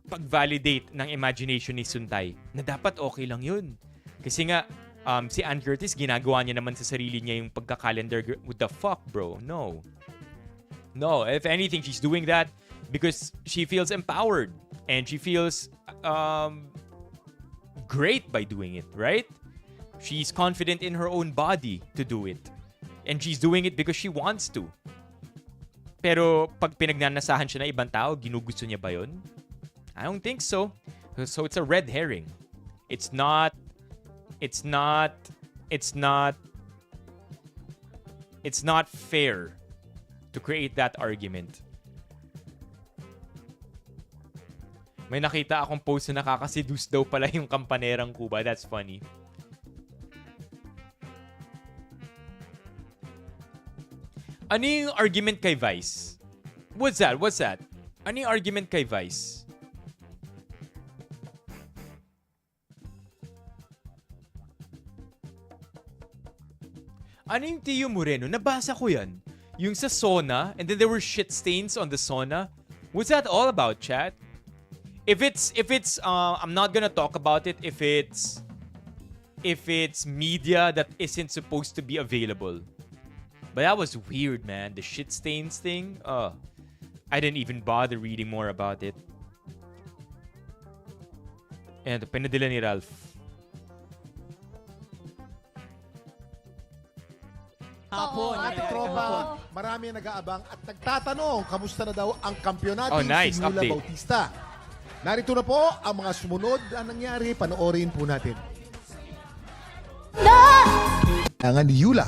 pag-validate ng imagination ni Suntay na dapat okay lang yun. Kasi nga, si Ann Curtis, ginagawa niya naman sa sarili niya yung pagka-calendar. What the fuck, bro? No, if anything, she's doing that because she feels empowered and she feels great by doing it, right? She's confident in her own body to do it. And she's doing it because she wants to. Pero pag pinagnanasahan siya na ibang tao, ginugusto niya ba yun? I don't think so. So it's a red herring. It's not fair to create that argument. May nakita akong post na nakakaseduce daw pala yung kampanerang Cuba. That's funny. Ano yung argument kay Vice? What's that? Ano yung argument kay Vice? Ano yung Tio Moreno? Nabasa ko yan. Yung sa sauna, and then there were shit stains on the sauna. What's that all about, chat? If it's I'm not gonna talk about it if it's media that isn't supposed to be available. But that was weird, man. The shit stains thing. I didn't even bother reading more about it. And pinadala ni Ralph. Hapon. Tropa, marami ang nag-aabang at nagtatanong, kamusta na daw ang kampyonato Oh, nice. si Eula Update. Bautista. Narito na po ang mga sumunod na nangyari. Panoorin po natin. Kailangan ni Eula.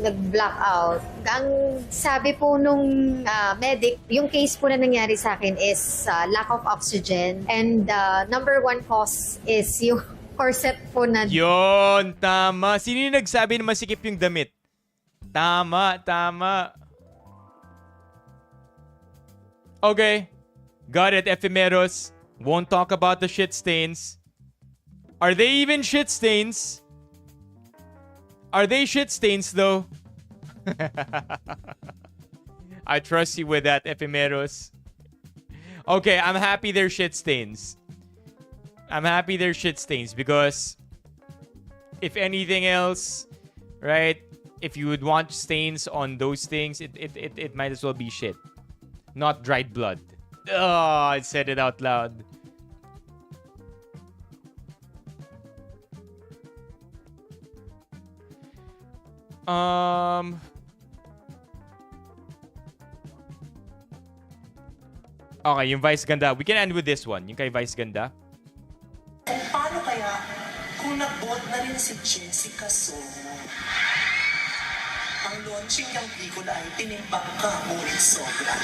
Nag-blackout. Ang sabi po nung medic, yung case po na nangyari sa akin is lack of oxygen. And number one cause is yung corset po na... Yon, tama. Sino yung nagsabi na masikip yung damit? Tama. Okay. Got it, Ephemeros. Won't talk about the shit stains. Are they even shit stains? Are they shit stains, though? I trust you with that, Ephemeros. Okay, I'm happy they're shit stains. I'm happy they're shit stains because if anything else, right, if you would want stains on those things, it might as well be shit. Not dried blood. Oh, I said it out loud. Okay, yung Vice Ganda. We can end with this one. Yung kay Vice Ganda. Paano kaya kung nag-vote na rin si Jessica Soho? Ang launching ng pelikula ay tinimbang ka, ngunit sobra.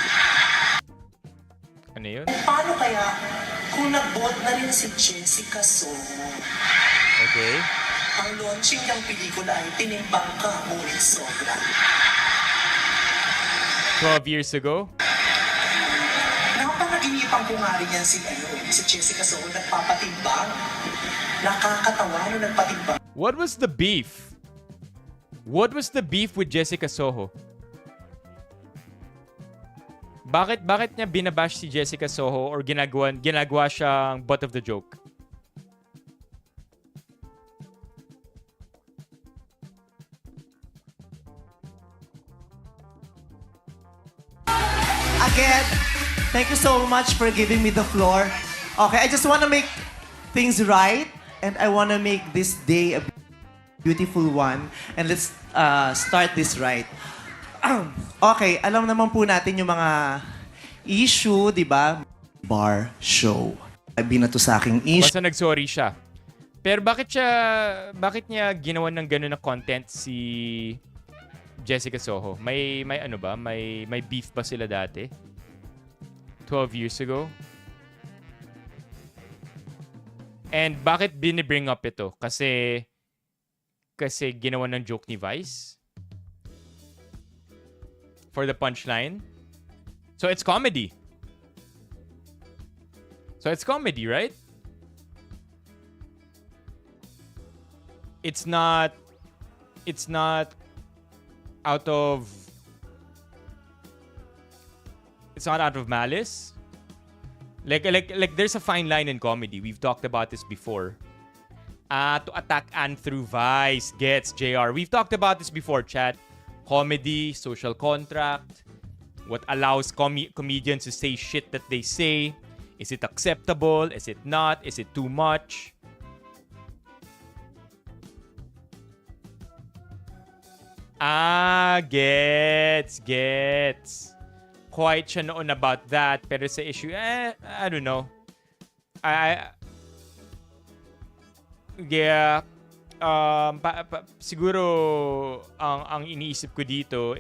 Ano yun? Paano kaya kung nag-vote na rin si Jessica Soho? Okay. Ang launching ng pelikula ay tinimbang ka, ngunit sobra. 12 years ago. Napanaginipang ko nga rin yan si Jessica Soho nagpapatimbang. Nakakatawa na nagpatimbang. What was the beef? What was the beef with Jessica Soho? Bakit niya binabash si Jessica Soho or ginagawa siyang butt of the joke? Again, thank you so much for giving me the floor. Okay, I just want to make things right and I want to make this day a beautiful one. And let's start this right. Okay, alam naman po natin yung mga issue, di ba? Bar show. Sabi na to sa aking issue. Basta nag-sorry siya. Pero bakit niya ginawa ng gano'n na content si Jessica Soho? May ano ba? May beef ba sila dati? 12 years ago? And bakit binibring up ito? Kasi ginawa ng joke ni Vice? For the punchline? So it's comedy. So it's comedy, right? It's not out of malice. Like there's a fine line in comedy. We've talked about this before. To attack Anne through Vice gets JR. We've talked about this before, chat. Comedy, social contract, what allows comedians to say shit that they say. Is it acceptable? Is it not? Is it too much? Gets. Quite siya noon about that. Pero sa issue, I don't know. Yeah. Siguro, ang iniisip ko dito,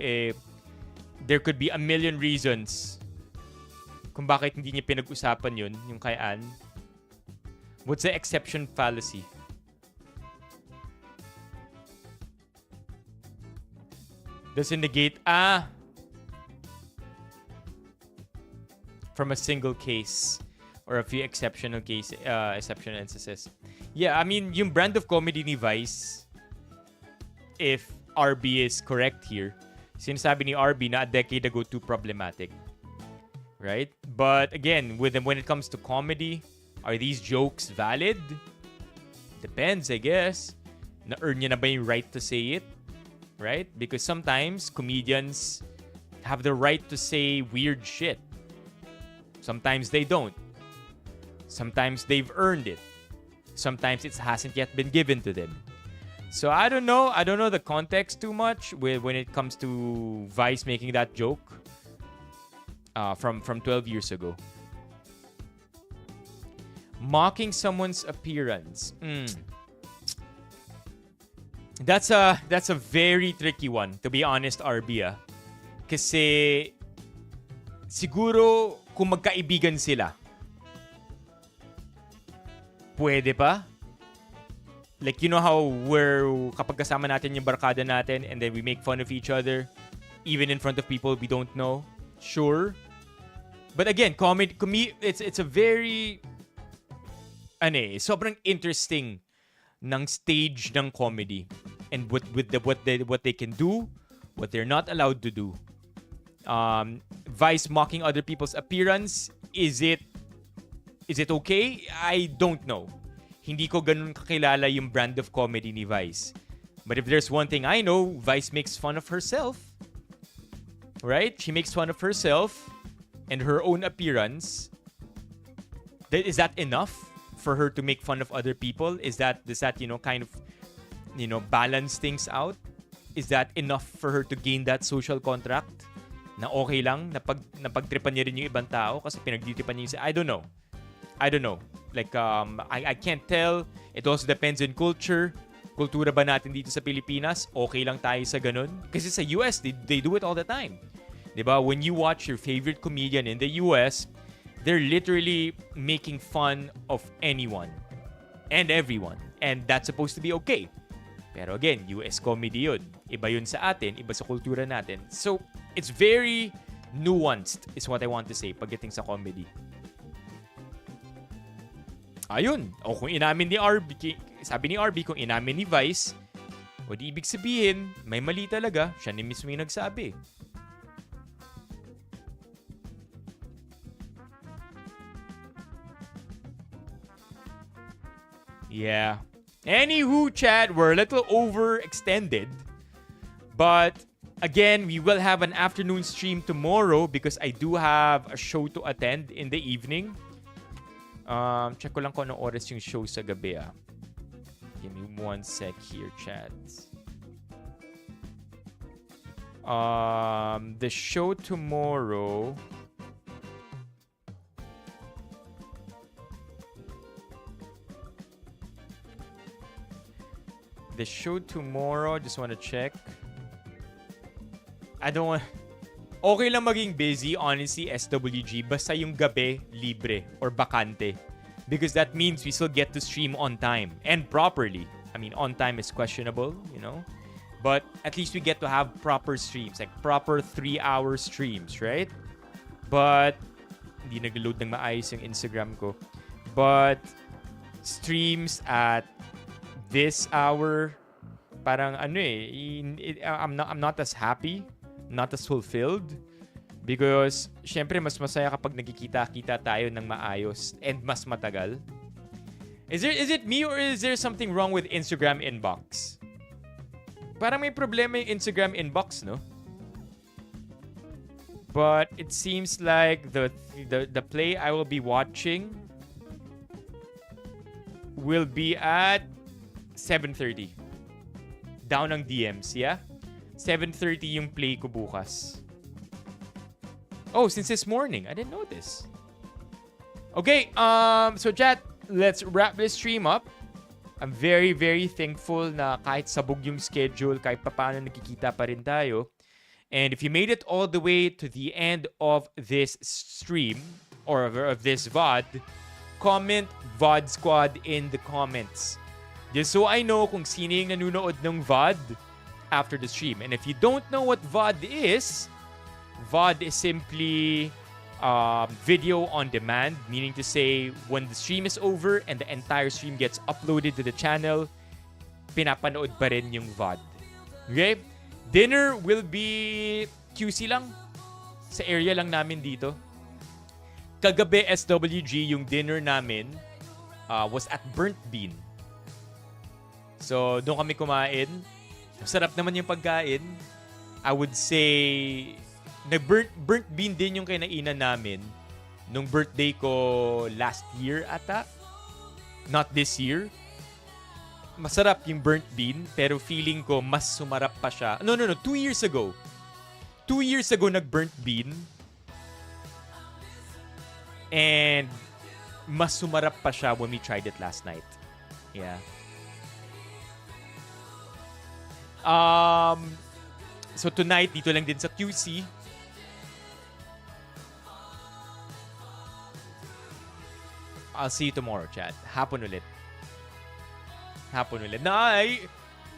there could be a million reasons kung bakit hindi niya pinag-usapan yun, yung kay Ann. What's the exception fallacy? Doesn't negate from a single case or a few exceptional instances. Yeah, I mean, yung brand of comedy ni Vice, if RB is correct here, sinasabi ni RB na a decade ago too problematic. Right? But again, when it comes to comedy, are these jokes valid? Depends, I guess. Na-earn niya na ba yung right to say it? Right? Because sometimes comedians have the right to say weird shit. Sometimes they don't. Sometimes they've earned it. Sometimes it hasn't yet been given to them. So I don't know. I don't know the context too much when it comes to Vice making that joke from 12 years ago. Mocking someone's appearance. That's a very tricky one, to be honest, RB. Kasi siguro kung magkaibigan sila, pwede pa. Like, you know how kapag kasama natin yung barkada natin and then we make fun of each other, even in front of people we don't know? Sure. But again, it's a very, sobrang interesting ng stage ng comedy. And what they can do, what they're not allowed to do. Vice mocking other people's appearance, is it okay? I don't know. Hindi ko ganun kakilala yung brand of comedy ni Vice. But if there's one thing I know, Vice makes fun of herself. Right? She makes fun of herself and her own appearance. Is that enough for her to make fun of other people? Does that kind of balance things out? Is that enough for her to gain that social contract? Na okay lang, napagtripan niya rin yung ibang tao kasi pinagditipan niya I don't know. Like, I can't tell. It also depends on culture. Kultura ba natin dito sa Pilipinas? Okay lang tayo sa ganun? Kasi sa US, they do it all the time. Diba? When you watch your favorite comedian in the US, they're literally making fun of anyone and everyone. And that's supposed to be okay. Pero again, US comedy yun. Iba yun sa atin, iba sa kultura natin. So, it's very nuanced is what I want to say pagdating sa comedy. Ayun. O kung inamin ni RB, sabi ni RB, kung inamin ni Vice, o di ibig sabihin, may mali talaga. Siya ni mismo yung nagsabi. Yeah. Anywho, chat, we're a little overextended. But, again, we will have an afternoon stream tomorrow because I do have a show to attend in the evening. Check ko lang kung anong oras yung show sa gabi. Give me one sec here, chat. The show tomorrow... The show tomorrow, just want to check. I don't want... Okay lang maging busy, honestly, SWG. Basta yung gabi, libre or bakante. Because that means we still get to stream on time. And properly. I mean, on time is questionable, But at least we get to have proper streams. Like, proper 3-hour streams, right? But, hindi nag-load ng maayos yung Instagram ko. But, streams at this hour, parang I'm not as happy, not as fulfilled, because syempre mas masaya kapag nagkikita-kita tayo ng maayos and mas matagal. Is it me or is there something wrong with Instagram inbox? Parang may problema yung Instagram inbox, no? But it seems like the play I will be watching will be at 7:30. Down ang DMs, yeah? 7:30 yung play ko bukas. Oh, since this morning. I didn't know this. Okay, so chat, let's wrap this stream up. I'm very, very thankful na kahit sabog yung schedule, kahit papaano nagkikita pa rin tayo. And if you made it all the way to the end of this stream, or of this VOD, comment VOD Squad in the comments. Just so I know kung sino yung nanunood ng VOD after the stream. And if you don't know what VOD is simply video on demand, meaning to say when the stream is over and the entire stream gets uploaded to the channel, pinapanood pa rin yung VOD. Okay? Dinner will be QC lang. Sa area lang namin dito. Kagabi SWG, yung dinner namin was at Burnt Bean. So, doon kami kumain. Sarap naman yung pagkain. I would say, burnt bean din yung kinainan namin. nung birthday ko last year ata. Not this year. Masarap yung burnt bean, pero feeling ko mas sumarap pa siya. No. 2 years ago. 2 years ago, nag-burnt bean. And mas sumarap pa siya when we tried it last night. Yeah. So tonight, dito lang din sa QC. I'll see you tomorrow, chat. Hapon ulit.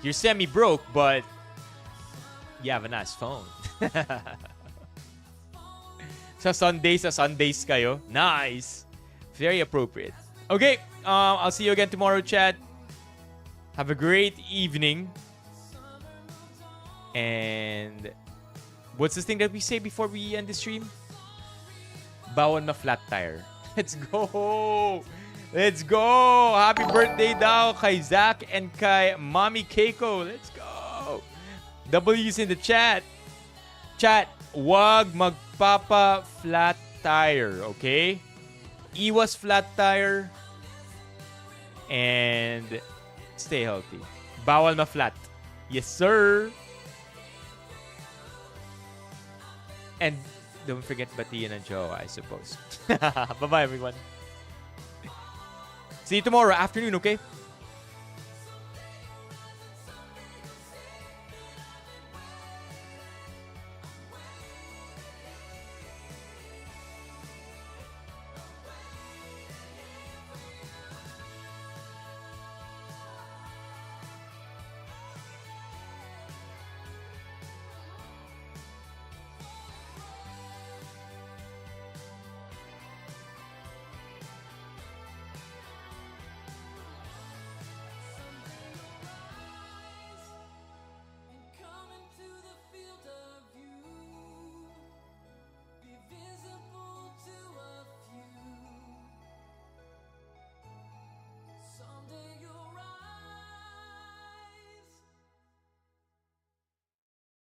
You're semi-broke, but you have a nice phone. Sa Sundays kayo. Nice. Very appropriate. Okay, I'll see you again tomorrow, chat. Have a great evening. And what's this thing that we say before we end the stream? Bawal na flat tire. Let's go! Let's go! Happy birthday daw kay Zach and kay Mommy Keiko. Let's go! W's in the chat. Chat, wag magpapa flat tire, okay? Iwas flat tire and stay healthy. Bawal ma-flat. Yes, sir! And don't forget batiin ng Joe, I suppose. Bye-bye, everyone. See you tomorrow afternoon, okay?